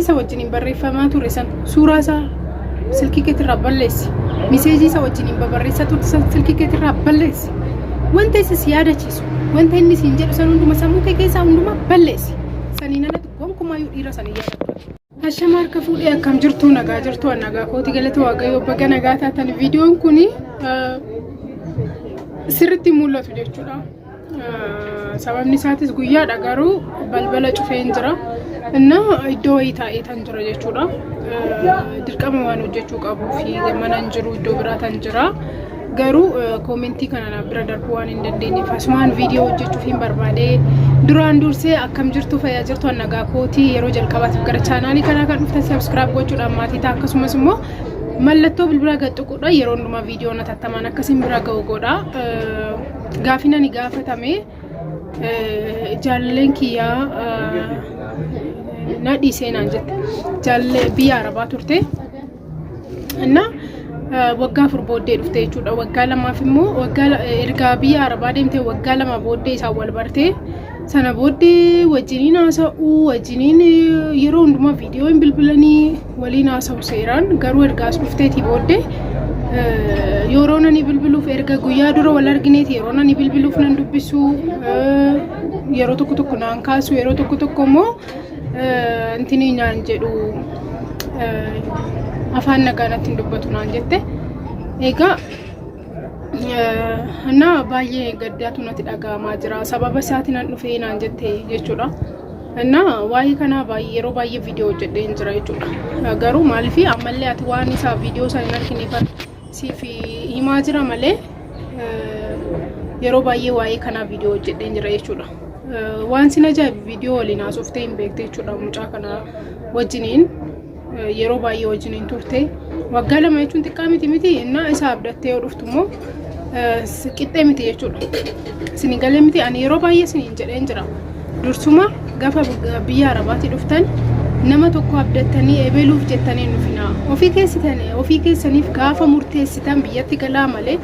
isa wajjin barreeffamaa ture san suuraa isaa silkii keetirraa balleessi. Miseejii isa wajjin barreessaa turte san silkii keetirraa balleessi. Wanta isa si yaadachiisu wanta inni siin jedhu san hunduma sammuu kee keessaa hunduma balleessi. Saniin alatti gonkumaayuu dhiira sanii yaadatu. Ashama harka fuudhee akkam jirtu nagaa jirtu nagaa kooti galata waaqayyoo baga nagaa taatan viidiyoon kuni sirriitti mul'atu jechuudha. Sababni isaatis guyyaadha garuu balbala cufee hin jira. Inna iddoo wayii taa'ee tan jira jechuudha. Dirqama waan hojjechuu qabuu fi mana hin jiru iddoo biraa tan jira. Garuu koomentii kana bira darbuu waan hin dandeenyeef asumaan viidiyoo hojjechuuf hin barbaade. Duraan dursee akkam jirtu fayyaa jirtu nagaa kooti yeroo jalqabaatiif gara chaanaalii kanaa kan dhuftan subscribe gochuudhaan maatii ta'a akkasumas immoo mallattoo bilbila gadhuquudha yeroo hundumaa viidiyoo na tattamaan akkasiin bira ga'u godha. Gaafina ni gaafatame jaalalleen kiyyaa na dhiisee naan jette jaalallee biyya Arabaa turte inna waggaa afur booddee dhufte jechuudha. Waggaa lamaaf immoo waggaa erga biyya Arabaa deemtee waggaa lama booddee isaan wal bartee sana booddee wajjiniin haasa'uu wajjiniin yeroo hundumaa viidiyoo hin bilbilanii waliin haasa'u seeraan garuu ergaas dhufteetii booddee yeroo nani bilbiluuf erga guyyaa dura wal argineeti yeroo nani bilbiluuf nan dubbisu yeroo tokko naan kaasu yeroo tokko immoo intini naan jedhu afaan nagaanatti dubbatu naan jette. Egaa na baay'ee gaddaatu natti dhaga'amaa jira sababa isaatiin an dhufee naan jette jechuudha. Na waa'ee kana yeroo baay'ee viidiyoo hojjedhee hin jira jechuudha. Garuu maaliif ammallee ati waan isaa viidiyoo sana hin argineef siif himaa jira malee yeroo baay'ee waa'ee kana viidiyoo hojjedhee hin jira jechuudha. Waan sin ajaa'ibu viidiyoo waliin haasofte hin beekte jechuudha. Mucaa kana wajjiniin yeroo baay'ee wajjiniin turte waggaa lama jechuun xiqqaa miti innaa isa abdattee yoo dhuftu immoo qixxee miti jechuudha. Isin galee miti ani yeroo baay'ee isiniin jedheen jira. Dursuma gaafa biyya Arabaatii dhuftan nama tokko abdattanii ebeluuf jettanii nufinaa ofii keessaniif gaafa murteessitan biyyatti galaa malee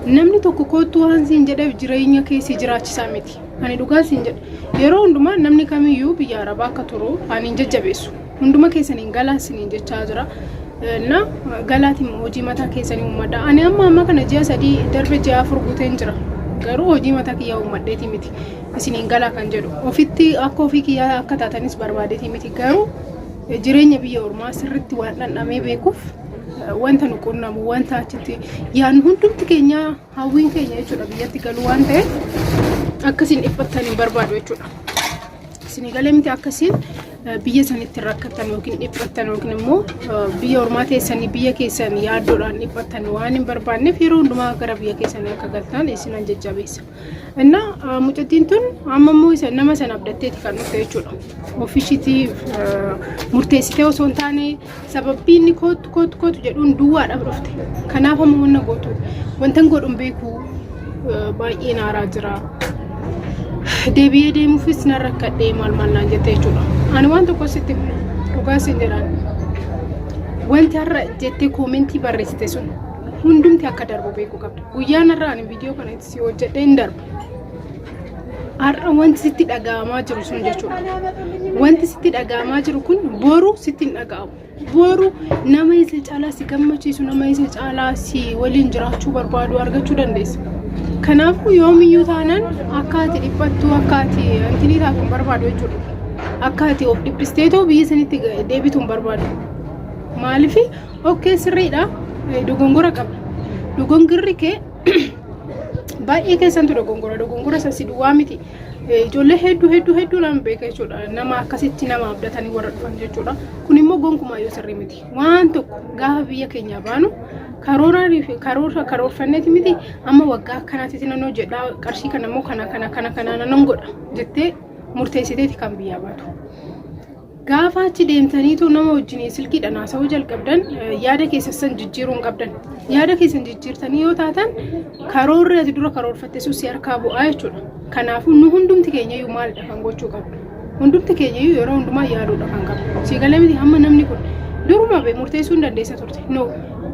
namni tokko kootu waan siin jedheef jireenya keessi jiraachisaa miti. Ani dhugaa siin jedhe yeroo hundumaa namni kamiyyuu biyya Arabaa akka turu ani hin jajjabeessu. Hunduma keessaniin galaa isiniin jechaa jira. Na galaatiin hojii mataa keessanii uummadha. Ani amma kana ji'a 3 darbe ji'a 4 guuteen jira. Garuu hojii mataa kiyyaa uummadheetii miti. Isiniin galaa kan jedhu. Ofitti akka ofii kiyyaa akka taatanis barbaadeetii miti. Garuu jireenya biyya ormaa sirriitti waan dhandhamee beekuuf wanta nu qunnamu wanta achitti yaadnu hundumti keenya hawwiin keenya jechuudha biyyatti galuu waan ta'eef akkasiin dhiphatanii barbaadu jechuudha. Isinii galee miti akkasiin biyya sanitti rakkatan yookiin dhiphattan yookiin immoo biyya ormaa teessanii biyya keessan yaaddoodhaan dhiphattan waan hin barbaanneef yeroo hundumaa gara biyya keessanii akka galtan isinan jajjabeessa. Inna mucattiin tun amma immoo isa nama sana abdatteeti kan dhufte jechuudha. Ofiishiitiif murteessitee osoo hin taane sababbii inni kootu jedhuun duwwaadhaaf dhufte. Kanaaf amma wanna gootu wantan godhuun beeku baay'ee naaraa jira. Deebi'ee deemuufis na rakkadhee maal naan jette jechuudha. Ani waan tokko sitti dhugaa siin jedhaan wanti har'a jettee koomentii barreessite sun hundumti akka darbu beekuu qabda. Guyyaan har'a ani viidiyoo kana si hojjedhee hin darbu. Har'a wanti sitti dhaga'amaa jiru sun jechuudha. Wanti sitti dhaga'amaa jiru kun boru sitti hin dhaga'amu. Boru nama isa caalaa si gammachiisu nama isa caalaa si waliin jiraachuu barbaadu argachuu dandeessa. Kanaafuu yoomiyyuu taanaan akka ati dhiphattu akka ati antinii taatu hin barbaadu jechuudha. Akka ati of dhiphisteetoo biyya sanitti deebitu hin barbaadu. Maaliif okkee sirriidha dogongora qaba. Dogongorri kee baay'ee keessantu dogongora sassi duwwaa miti. Ijoollee hedduu nama beeka jechuudha. Nama akkasitti nama abdatanii warra dhufan jechuudha. Kun immoo gonkumaayyoo sirrii miti. Waan tokko gaafa biyya keenya baanu karoorfanneeti miti amma waggaa akkanaatitti nan jedhaa qarshii kana immoo kana nan godha jettee murteessiteeti kan biyyaa baatu. Gaafa achi deemtaniitu nama wajjin silkiidhaan haasa'uu jalqabdan yaada keessan jijjiiruun qabdan. Yaada keessan jijjiirtanii yoo taatan karoorri ati dura karoorfatte sun si harkaa bu'aa jechuudha. Kanaafuu nu hundumti keenyayyuu maalidha kan gochuu qabdu. Hundumti keenyayyuu yeroo hundumaa yaaduudha kan qabdu. Si galee miti amma namni kun duruma bee murteessuu hin dandeessa turte. No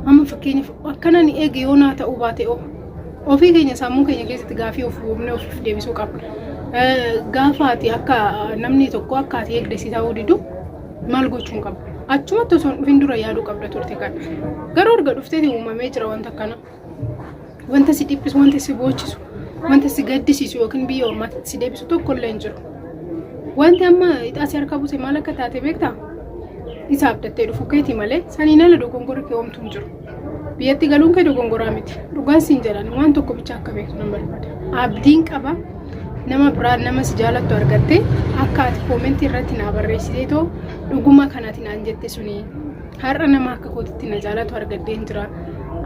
amma fakkeenyaaf akkana ni eege yoo naa ta'uu baate ofii keenya sammuu keenya keessatti gaafii ofiif deebisuu qabna. Gaafa ati akka namni tokko akka ati eegdesi ta'uu didu maal gochuun qaba achumatti osoo dhufin dura yaaduu qabda turte kan garuu erga dhufteeti uumamee jira wanta kana wanta si dhiphisu wanta si boochisu wanta si gaddisiisu yookiin biyya ormaatti si deebisu tokko illee hin jiru wanti amma ixaasii harka buuse maal akka taate beektaa isa abdattee dhufu keeti malee saniin ala dogongora kee homtuu hin jiru biyyatti galuun kee dogongoraa miti dhugaan siin jedhan waan tokko bicha akka beektu nan barbaada abdiin qaba nama biraan nama si jaalattu argatte akka ati koomentii irratti na barreessiteetoo dhuguma kanaatiin aan jette suni har'a nama akka kootitti na jaalatu argadheen jira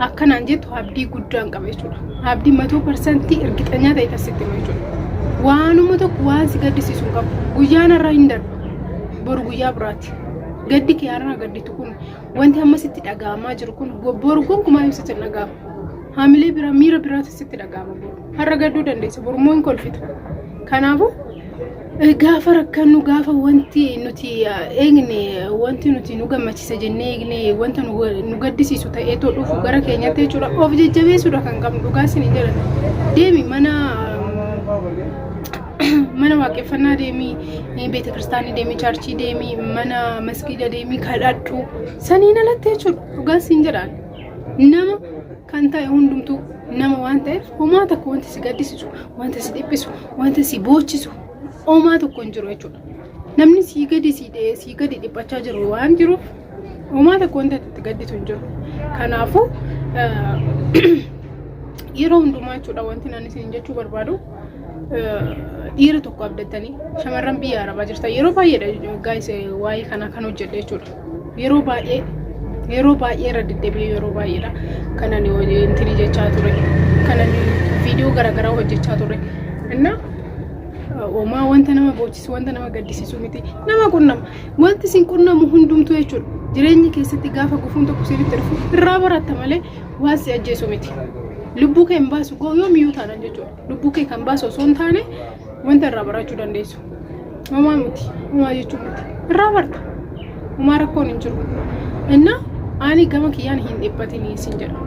akka naan jettu abdii guddaan qaba jechuudha abdii 100% ergixanyaa ta'e tasitti hima jechuudha waanuma tokko waan si gaddisiisu hin qabu guyyaan irraa hin darba boru guyyaa biraati gaddi kee har'a gadditu kun wanti amma sitti dhaga'amaa jiru kun boru gonkumaa yoo sitti dhaga'amu haamilee biraa miira biraatu sitti dhaga'ama boru har'a gadduu dandeessa boru moo hin kolfitu kanaafuu gaafa rakkannu gaafa wanti nuti eegne wanti nuti nu gammachiisa jennee eegne wanta nu gaddisiisu ta'eetoo dhufu gara keenyatti jechuudha of jajjabeessuudha kan qabnu dhugaa isin hin jedhan deemi mana waaqeffannaa deemi beeta kiristaanii deemi chaarchii deemi mana masgiida deemi kadhadhu saniin alatti jechuudha dhugaa isin jedhan nama kan ta'e hundumtuu nama waan ta'eef homaa tokko wanti si gaddisiisu wanta si dhiphisu wanta si boochisu Oma tokko hin jiru jechuudha. Namni sii gadi dhiphachaa jiru waan jiruuf oma tokko wanta itti gadditu hin jiru. Kanaafuu yeroo hundumaa jechuudha wanti naan isin jechuu barbaadu dhiira tokko abdattanii shamarran biyya arabaa jirtan yeroo baay'eedha guys waa'ee kana kan hojjedhe jechuudha. Yeroo baay'ee irra deddeebi'ee yeroo baay'eedha kanan intini jechaa ture kanan viidiyoo garaagaraa hojjechaa ture. Inna Oma wanta nama boochisu wanta nama gaddisiisu miti nama qunnama wanti sin qunnamu hundumtu jechuudha jireenya keessatti gaafa gufuun tokko sirriitti dhufu irraa baratta malee waan si ajjeesu miti lubbuu kee hin baasu yoomiyyuu taanaan jechuudha lubbuu kee kan baasu osoo hin taane wanta irraa barachuu dandeessu homaa miti homaa jechuun miti irraa barta homaa rakkoon hin jiru inna ani gama kiyyaan hin dhiphatinii sin jedha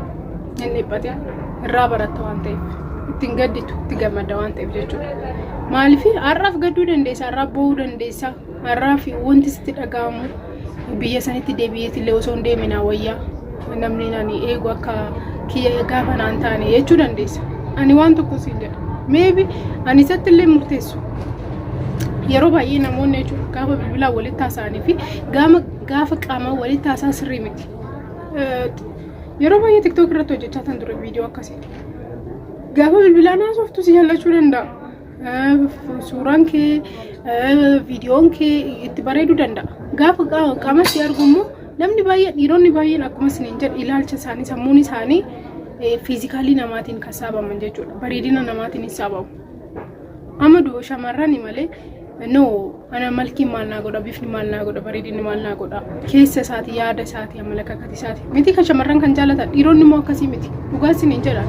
hin dhiphatin irraa baratta waan ta'eef ittiin gadditu itti gammada waan ta'eef jechuudha maaliif har'aaf gadduu dandeessa har'aaf boo'uu dandeessa har'aaf wanti sitti dhaga'amu biyya sanitti deebi'eetillee osoo hin deemin wayyaa namni nani eegu akka kiyya gaafa naan taane jechuu dandeessa ani waan tokko siin jedha maybe ani isatti illee murteessu yeroo baay'ee namoonni jechuudha gaafa bilbilaan walitti haasa'anii fi gaafa qaamaan walitti haasa'an sirrii miti yeroo baay'ee tiktook irratti hojjechaa tan ture viidiyoo akkasii gaafa bilbilaan haasoftu si jallachuu danda'a suuraan kee viidiyoon kee itti bareeduu danda'a gaafa qaama si argu immoo namni baay'een dhiironni baay'een akkuma isin jedhu ilaalcha isaanii sammuun isaanii fiizikaalii namaatiin kan saabaman jechuudha bareedina namaatiin hin saabamu amma shamarran malee no ana malkiin maal naa godha bifni maal naa godha bareedinni maal naa godha keessa isaati yaada isaati amalakakati isaati miti kan shamarran kan jaalatan dhiironni immoo akkasii miti dhugaa isin hin jedhan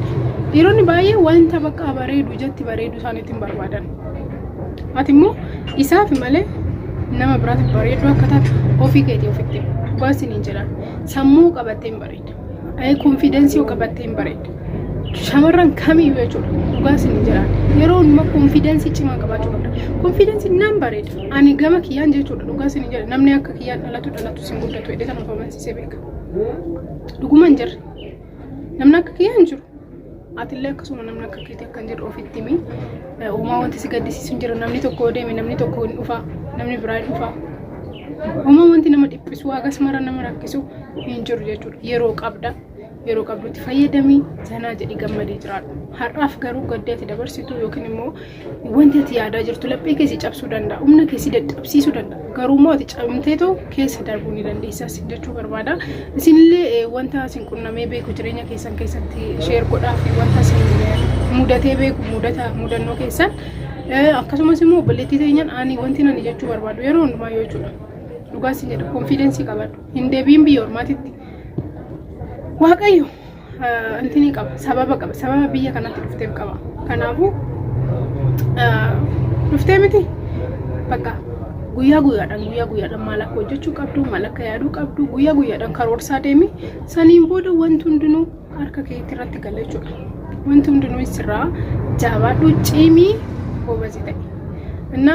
dhiironni baay'ee wanta bakka bareedu jetti bareedu isaaniitiin barbaadan ati immoo isaaf malee nama biraatiif bareedu akka taate ofii keetii ofitti dhugaa isin hin jedhan sammuu qabattee hin bareeda konfidensii qabattee hin bareeda shamarran kamiyyuu jechuudha dhugaa isin hin jedhan yeroo hundumaa konfidensii cimaa qabaachuu qabda konfidensii nan bareeda ani gama kiyyaan jechuudha dhugaa isin hin jedhan namni akka kiyyaan dhalatu sin guddatu jedhee kan ofamansiisee beeka dhuguma hin jirre namni akka kiyyaan jiru atillee akkasuma namni akka keetii akkan jedhu ofitti mi uumaa wanti si gaddisiisu hin jiru namni tokko deeme namni tokko hin dhufa namni biraa hin dhufa uumaa wanti nama dhiphisu hagas mara nama rakkisu hin jiru jechuudha yeroo qabdutti fayyadamii zanaa jedhi gammadee jiraadhu har'aaf garuu gaddeeti dabarsitu yookiin immoo wanti ati yaadaa jirtu laphee keessi cabsuu danda'a humna keessi dadhabsiisuu danda'a garuu immoo ati cabamteetoo keessa darbuu ni dandeessaas jechuu barbaada isinillee wanta isin qunnamee beeku jireenya keessan keessatti sheer godhaa fi wanta isin mudatee beeku mudannoo keessan akkasumas immoo obboleettii teenyaan ani wanti nani jechuu barbaadu yeroo hundumaa yoo jechuudha dhugaa isin jedha konfidensii qabadhu hin deebiin biyya ormaatitti waaqayyo antini qaba sababa biyya kanatti dhufteef qaba kanaafuu dhuftee miti bakka guyyaa guyyaadhaan maal akka hojjechuu qabdu maal akka yaaduu qabdu guyyaa guyyaadhaan karoorsaa deemi saniin booda wanti hundinuu harka keetti irratti gala jechuudha wanti hundinuu sirraa jabaadhu cimii hobasi ta'e እና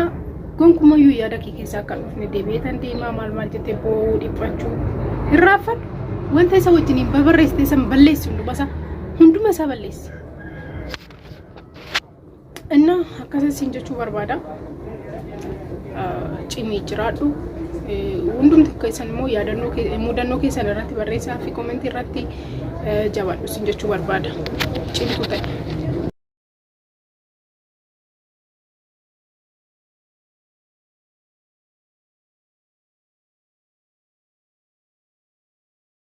gonkumayyuu yaada kee keessaa kan dhufne deebi'eetan deemaa maal jettee boo'uu dhiphachuu irraanfadhu. Wanta isa wajjiniin babarreessitee san balleessi hunduma isaa balleessi. እና akkasiin jechuu barbaada. Cimii jiraadhu. Hundumti keessan immoo mudannoo keessan irratti barreessaa fi koomentii irratti jabaadhu siin jechuu barbaada. Cimtuu ta'e.